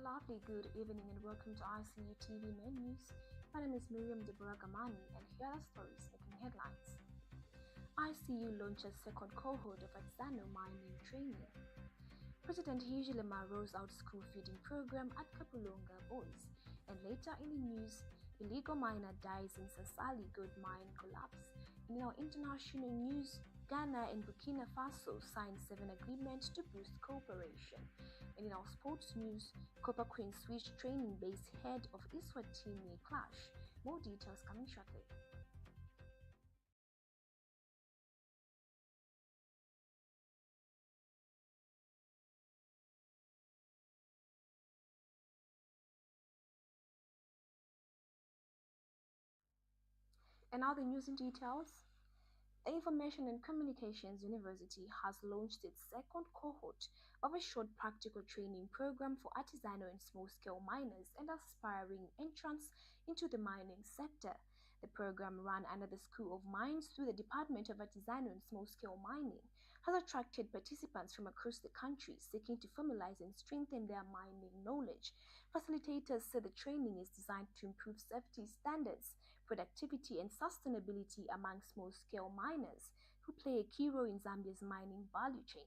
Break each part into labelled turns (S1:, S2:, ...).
S1: lovely good evening and welcome to ICU TV Main News. My name is Miriam Deborah Gamani and here are the stories making headlines. ICU launches second cohort of Artisanal mining training. President Hichilema rolls out school feeding program at Kabulonga boys. And later in the news, illegal miner dies in Sasali gold mine collapse. In our international news, Ghana and Burkina Faso signed 7 agreements to boost cooperation. And in our sports news, Copper Queen switch training base head of Eswatini clash. More details coming shortly. And now the news in details. The Information and Communications University has launched its second cohort of a short practical training program for artisanal and small-scale miners and aspiring entrants into the mining sector. The program, run under the School of Mines through the Department of Artisanal and Small-Scale Mining, has attracted participants from across the country seeking to formalize and strengthen their mining knowledge. Facilitators say the training is designed to improve safety standards, productivity, and sustainability among small-scale miners who play a key role in Zambia's mining value chain.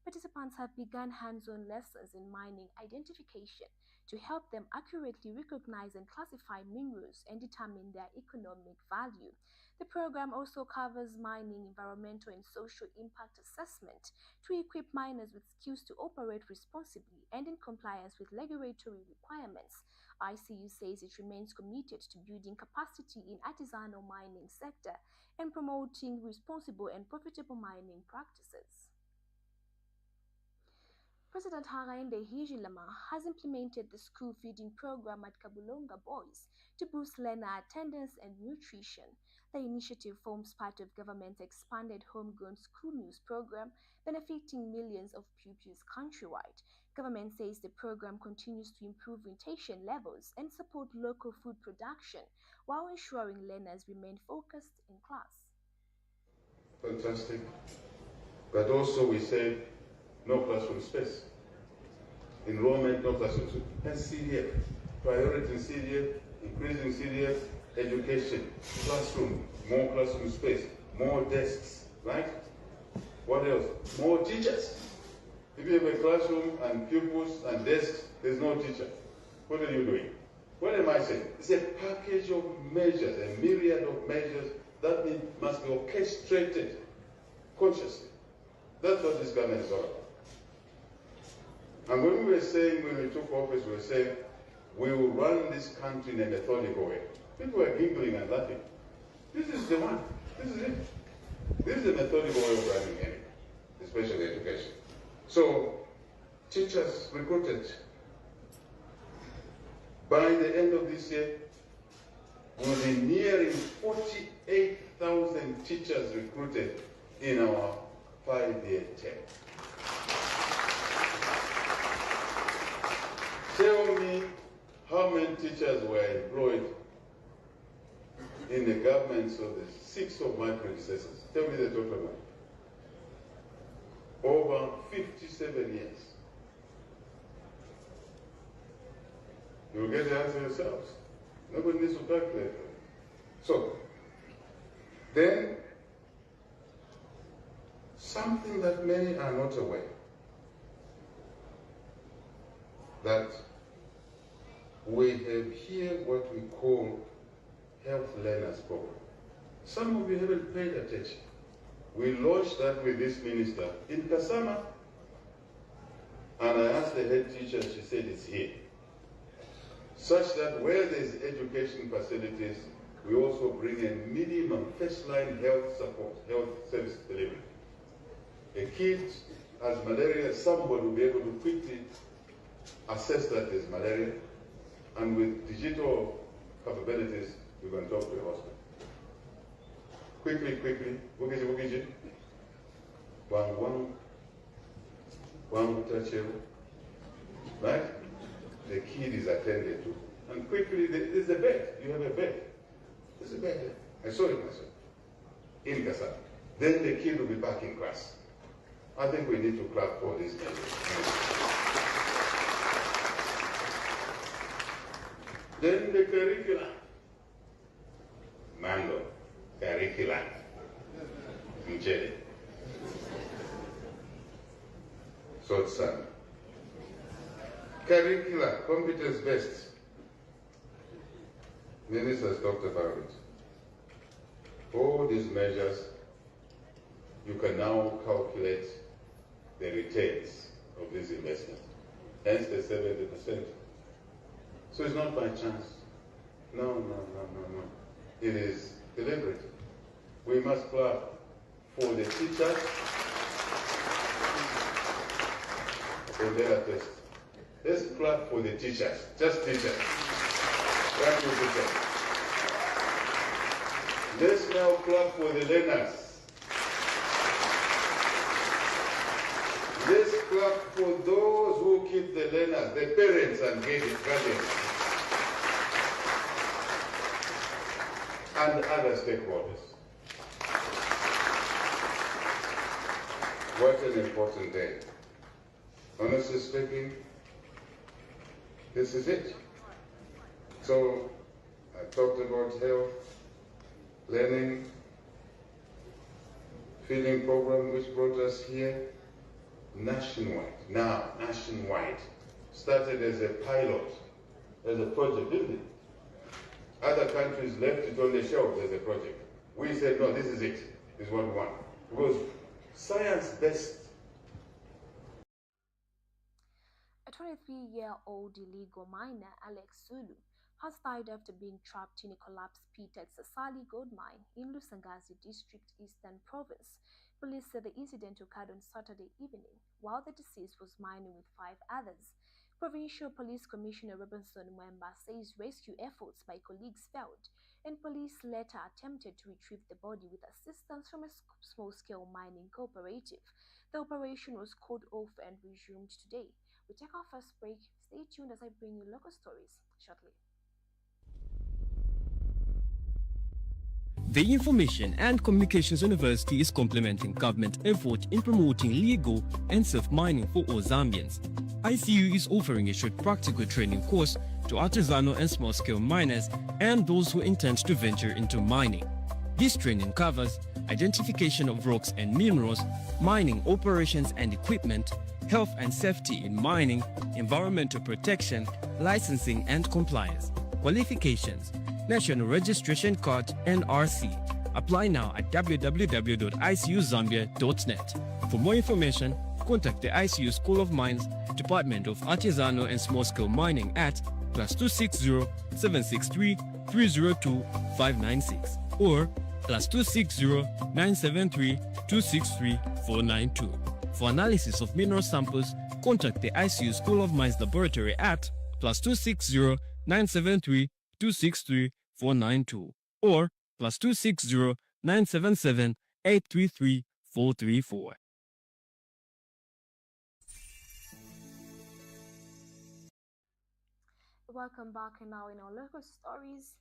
S1: Participants have begun hands-on lessons in mining identification to help them accurately recognize and classify minerals and determine their economic value. The program also covers mining environmental and social impact assessment to equip miners with skills to operate responsibly and in compliance with regulatory requirements. ICU says it remains committed to building capacity in artisanal mining sector and promoting responsible and profitable mining practices. President Hichilema has implemented the school feeding program at Kabulonga boys to boost learner attendance and nutrition. The initiative forms part of government's expanded homegrown school meals program, benefiting millions of pupils countrywide. Government says the program continues to improve nutrition levels and support local food production while ensuring learners remain focused in class.
S2: Fantastic. But also we say no classroom space. Enrollment, no classroom space. And CDF, priority in CDF, increasing CDF, education, classroom, more classroom space, more desks, right? What else? More teachers. If you have a classroom and pupils and desks, there's no teacher. What are you doing? What am I saying? It's a package of measures, a myriad of measures that must be orchestrated consciously. That's what this government is all about. And when we took office, we were saying, we will run this country in a methodical way. People were giggling and laughing. This is the one. This is it. This is a methodical way of running anything, especially education. So, teachers recruited. By the end of this year, we'll be nearing 48,000 teachers recruited in our 5-year term. Tell me how many teachers were employed in the governments of the 6 of my predecessors. Tell me the total number. Over 57 years. You'll get the answer yourselves. Nobody needs to calculate it. So, then, something that many are not aware, that we have here what we call Health Learners Program. Some of you haven't paid attention. We launched that with this minister in Kasama, and I asked the head teacher, she said it's here. Such that where there's education facilities, we also bring a minimum first-line health support, health service delivery. A kid has malaria, somebody will be able to quickly assess that there's malaria, and with digital capabilities, you can talk to the hospital. Quickly, bukiji, right? The kid is attended to. And quickly, there's a bed. You have a bed. There's a bed there. I saw it myself. In Kasama. Then the kid will be back in class. I think we need to clap for this measure. Then the curriculum. Mango, curriculum. Mjede. Sotsan. Curricula, competence-based. Ministers talked about it. All these measures, you can now calculate the returns of this investment, hence the 70%. So it's not by chance. No. It is deliberate. We must clap for the teachers. Let's clap for the teachers, just teachers. Thank you, teachers. Let's now clap for the learners. Let's clap for those who keep the learners, the parents and guardians, and other stakeholders. What an important day. Honestly speaking, this is it. So, I talked about health, learning, feeding program which brought us here nationwide. Now, nationwide. Started as a pilot, as a project, didn't it? Other countries left it on the shelf as a project. We said, no, this is it. This is what we want. Because science-based.
S1: A 23-year-old illegal miner, Alex Zulu, has died after being trapped in a collapsed pit at Sasali gold mine in Lusangazi district, Eastern Province. Police said the incident occurred on Saturday evening, while the deceased was mining with 5 others. Provincial Police Commissioner Robinson Mwemba says rescue efforts by colleagues failed, and police later attempted to retrieve the body with assistance from a small-scale mining cooperative. The operation was called off and resumed today. We take our first break. Stay tuned as I bring you local stories shortly.
S3: The Information and Communications University is complementing government effort in promoting legal and safe mining for all Zambians. ICU is offering a short practical training course to artisanal and small-scale miners and those who intend to venture into mining. This training covers identification of rocks and minerals, mining operations and equipment, health and safety in mining, environmental protection, licensing and compliance. Qualifications: National Registration Card NRC. Apply now at www.icuzambia.net. For more information, contact the ICU School of Mines, Department of Artisanal and Small-Scale Mining at +260 763 302 596 or +260 973 263 492. For analysis of mineral samples, contact the ICU School of Mines Laboratory at +260 973 263 492 or +260 977 833 434.
S1: Welcome back, and now in our local stories.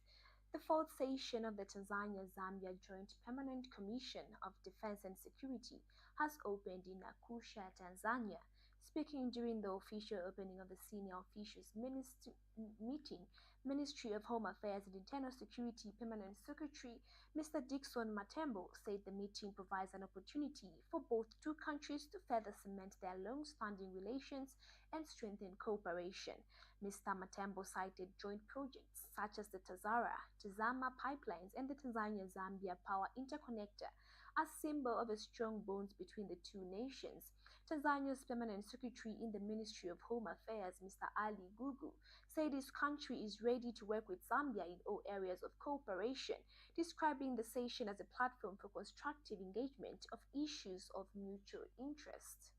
S1: The fourth session of the Tanzania-Zambia Joint Permanent Commission of Defense and Security has opened in Arusha, Tanzania. Speaking during the official opening of the Senior Officials Meeting, Ministry of Home Affairs and Internal Security Permanent Secretary Mr. Dickson Matembo said the meeting provides an opportunity for both two countries to further cement their long-standing relations and strengthen cooperation. Mr. Matembo cited joint projects such as the Tazama pipelines and the Tanzania-Zambia Power Interconnector as symbol of a strong bonds between the two nations. Tanzania's Permanent Secretary in the Ministry of Home Affairs, Mr. Ali Gugu, said his country is ready to work with Zambia in all areas of cooperation, describing the session as a platform for constructive engagement of issues of mutual interest.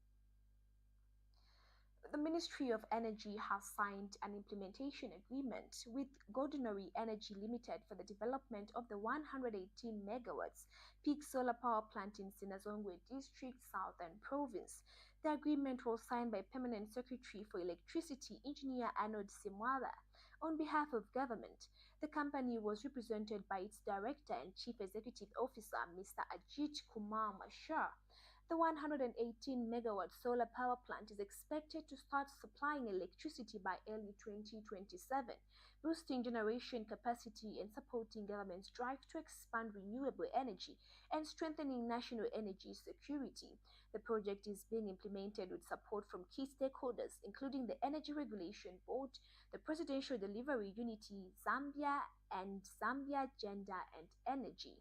S1: The Ministry of Energy has signed an implementation agreement with Gordonary Energy Limited for the development of the 118 megawatts peak solar power plant in Sinazongwe District, Southern Province. The agreement was signed by Permanent Secretary for Electricity, Engineer Arnold Simwala. On behalf of government, the company was represented by its Director and Chief Executive Officer, Mr. Ajit Kumar Mashar. The 118 megawatt solar power plant is expected to start supplying electricity by early 2027, boosting generation capacity and supporting government's drive to expand renewable energy and strengthening national energy security. The project is being implemented with support from key stakeholders, including the Energy Regulation Board, the Presidential Delivery Unity Zambia, and Zambia Gender and Energy.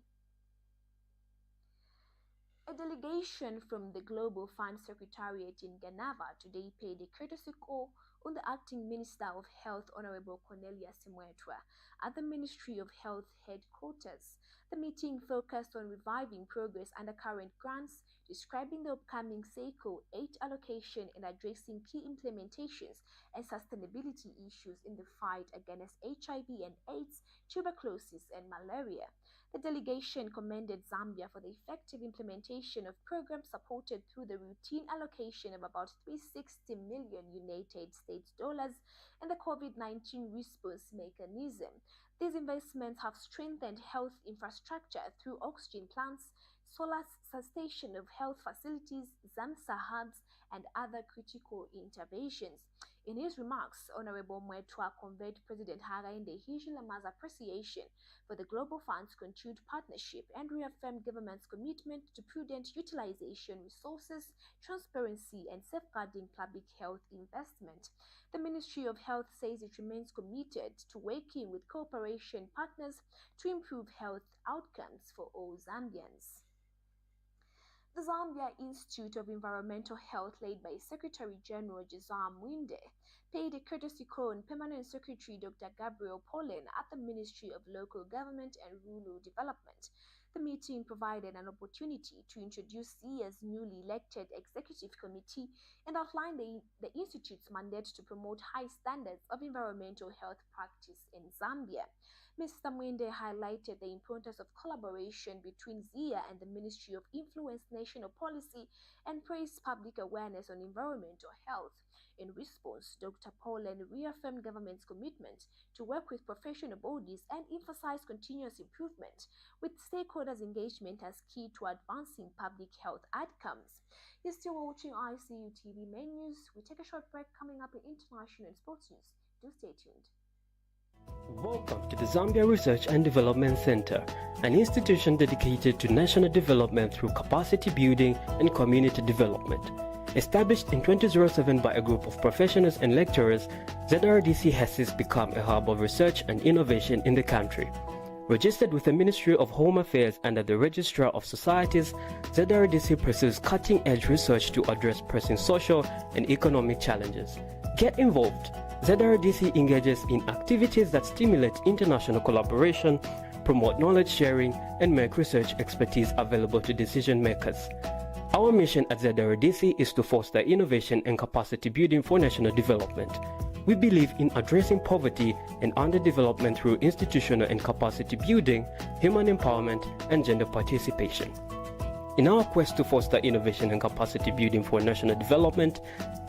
S1: A delegation from the Global Fund Secretariat in Geneva today paid a courtesy call on the Acting Minister of Health, Honorable Cornelia Simwetwa, at the Ministry of Health headquarters. The meeting focused on reviving progress under current grants, describing the upcoming SACO 8 allocation, and addressing key implementations and sustainability issues in the fight against HIV and AIDS, tuberculosis, and malaria. The delegation commended Zambia for the effective implementation of programs supported through the routine allocation of about 360 million United States dollars in the COVID-19 response mechanism. These investments have strengthened health infrastructure through oxygen plants, solar substation of health facilities, ZAMSA hubs, and other critical interventions. In his remarks, Honorable Mwetwa conveyed President Hakainde Hichilema's appreciation for the Global Fund's continued partnership and reaffirmed government's commitment to prudent utilization resources, transparency, and safeguarding public health investment. The Ministry of Health says it remains committed to working with cooperation partners to improve health outcomes for all Zambians. The Zambia Institute of Environmental Health, led by Secretary General Jazam Mwinde, paid a courtesy call on Permanent Secretary Dr. Gabriel Pollen at the Ministry of Local Government and Rural Development. The meeting provided an opportunity to introduce ZIA's newly elected executive committee and outline the Institute's mandate to promote high standards of environmental health practice in Zambia. Mr. Mwende highlighted the importance of collaboration between ZIA and the Ministry of Influence National Policy and praised public awareness on environmental health. In response, Dr. Pollen reaffirmed government's commitment to work with professional bodies and emphasized continuous improvement, with stakeholders' engagement as key to advancing public health outcomes. You're still watching ICU TV Main News. We take a short break. Coming up in international and sports news. Do stay tuned.
S3: Welcome to the Zambia Research and Development Center, an institution dedicated to national development through capacity building and community development. Established in 2007 by a group of professionals and lecturers, ZRDC has since become a hub of research and innovation in the country. Registered with the Ministry of Home Affairs under the Registrar of Societies, ZRDC pursues cutting-edge research to address pressing social and economic challenges. Get involved. ZRDC engages in activities that stimulate international collaboration, promote knowledge sharing, and make research expertise available to decision makers. Our mission at ZRDC is to foster innovation and capacity building for national development. We believe in addressing poverty and underdevelopment through institutional and capacity building, human empowerment, and gender participation. In our quest to foster innovation and capacity building for national development,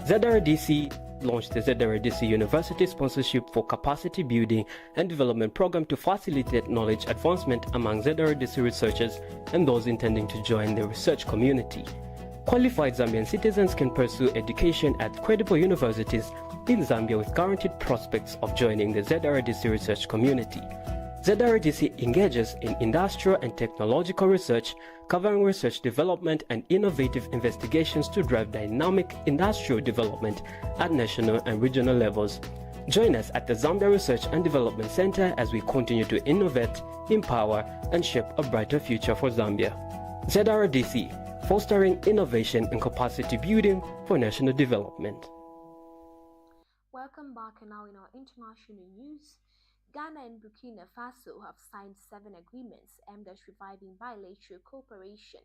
S3: ZRDC launched the ZRDC University Sponsorship for Capacity Building and Development Program to facilitate knowledge advancement among ZRDC researchers and those intending to join the research community. Qualified Zambian citizens can pursue education at credible universities in Zambia with guaranteed prospects of joining the ZRDC research community. ZRDC engages in industrial and technological research, covering research development and innovative investigations to drive dynamic industrial development at national and regional levels. Join us at the Zambia Research and Development Center as we continue to innovate, empower, and shape a brighter future for Zambia. ZRDC, fostering innovation and capacity building for national development.
S1: Welcome back, and now in our international news. Ghana and Burkina Faso have signed 7 agreements aimed at reviving bilateral cooperation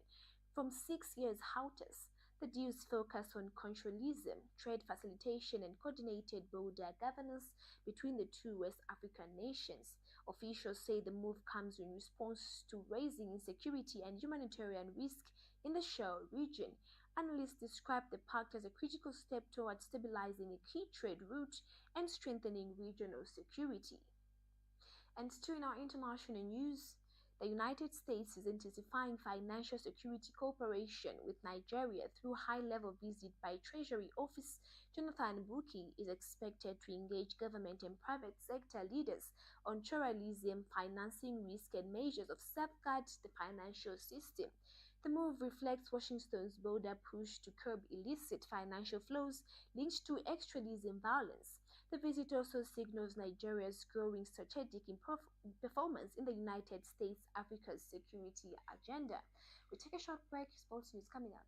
S1: from 6 years hiatus. The deals focus on controlism, trade facilitation, and coordinated border governance between the two West African nations. Officials say the move comes in response to rising insecurity and humanitarian risk in the Sahel region. Analysts describe the pact as a critical step towards stabilizing a key trade route and strengthening regional security. And still in our international news, The United States is intensifying financial security cooperation with Nigeria through high-level visit by Treasury Office. Jonathan Buki is expected to engage government and private sector leaders on terrorism financing risk and measures of safeguard the financial system. The move reflects Washington's bolder push to curb illicit financial flows linked to extremism violence. The visit also signals Nigeria's growing strategic performance in the United States Africa's security agenda. We take a short break. Sports news coming up.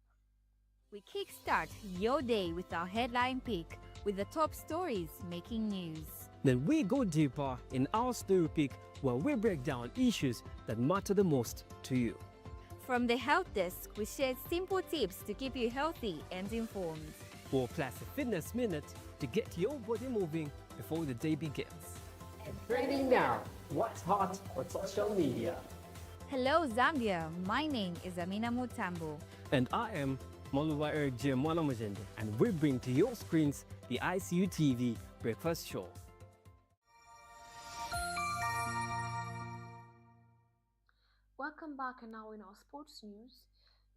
S4: We kickstart your day with our headline pick with the top stories making news.
S3: Then we go deeper in our story pick where we break down issues that matter the most to you.
S4: From the Health Desk, we share simple tips to keep you healthy and informed.
S3: For plus a fitness minute to get your body moving before the day begins.
S5: And trending now, what's hot on social media?
S4: Hello Zambia, my name is Amina Mutambo.
S3: And I am Moluwa Eric J. Mwanamajende, and we bring to your screens the ICU TV Breakfast Show.
S1: Welcome back, and now in our sports news.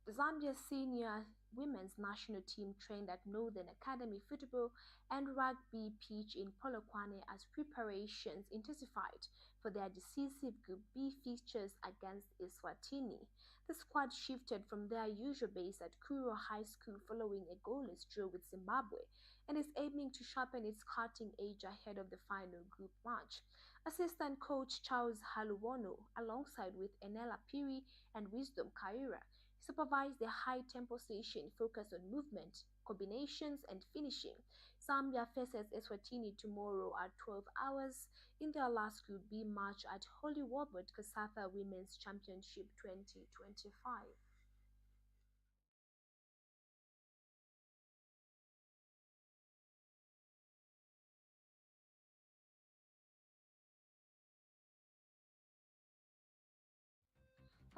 S1: The Zambia senior women's national team trained at Northern Academy football and rugby pitch in Polokwane as preparations intensified for their decisive Group B fixtures against Eswatini. The squad shifted from their usual base at Kuro High School following a goalless draw with Zimbabwe and is aiming to sharpen its cutting edge ahead of the final group match. Assistant coach Charles Haluwono, alongside with Enela Piri and Wisdom Kaira, supervised the high-tempo session focused on movement, combinations, and finishing. Zambia faces Eswatini tomorrow at 12 hours in their last Group B match at Holy Robert Kasatha Women's Championship 2025.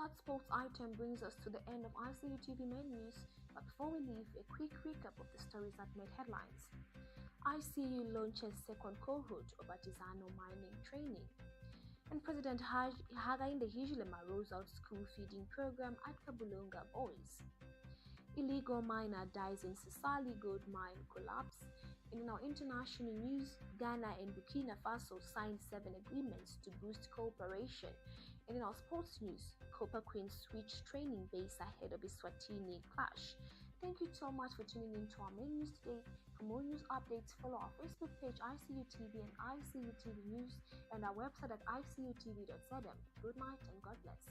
S1: That sports item brings us to the end of ICU TV Main news, but before we leave, a quick recap of the stories that made headlines. ICU launches second cohort of artisanal mining training, and President Hakainde Hichilema rolls out school feeding program at Kabulonga boys. Illegal miner dies in Sasali gold mine collapse. And in our international news, Ghana and Burkina Faso signed 7 agreements to boost cooperation. And in our sports news, Copper Queens switch training base ahead of Eswatini clash. Thank you so much for tuning in to our main news today. For more news updates, follow our Facebook page ICU TV and ICU TV News and our website at icutv.zm. Good night and God bless.